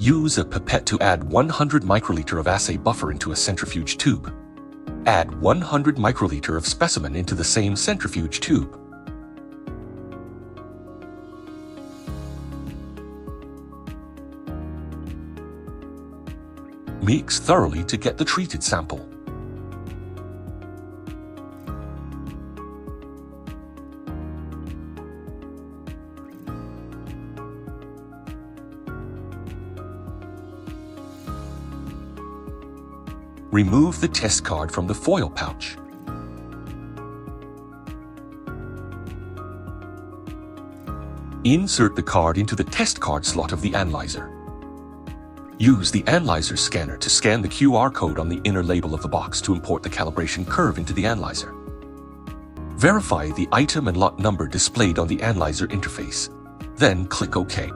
Use a pipette to add 100 microliter of assay buffer into a centrifuge tube. Add 100 microliter of specimen into the same centrifuge tube. Mix thoroughly to get the treated sample. Remove the test card from the foil pouch. Insert the card into the test card slot of the analyzer. Use the analyzer scanner to scan the QR code on the inner label of the box to import the calibration curve into the analyzer. Verify the item and lot number displayed on the analyzer interface. Then click OK.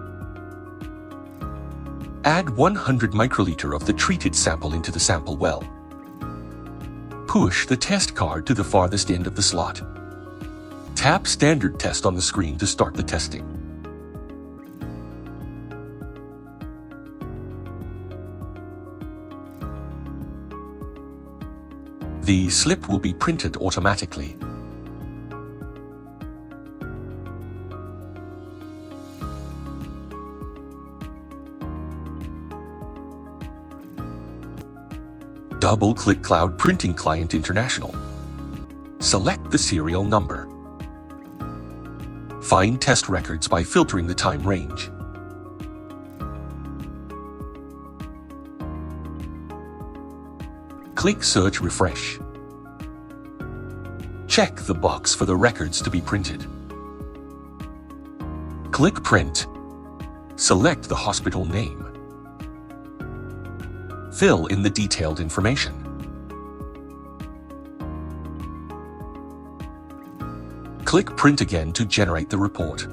Add 100 microliter of the treated sample into the sample well. Push the test card to the farthest end of the slot. Tap Standard Test on the screen to start the testing. The slip will be printed automatically. Double-click Cloud Printing Client International. Select the serial number. Find test records by filtering the time range. Click Search Refresh. Check the box for the records to be printed. Click Print. Select the hospital name. Fill in the detailed information. Click Print again to generate the report.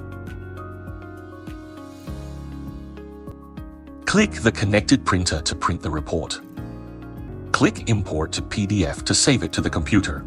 Click the connected printer to print the report. Click Import to PDF to save it to the computer.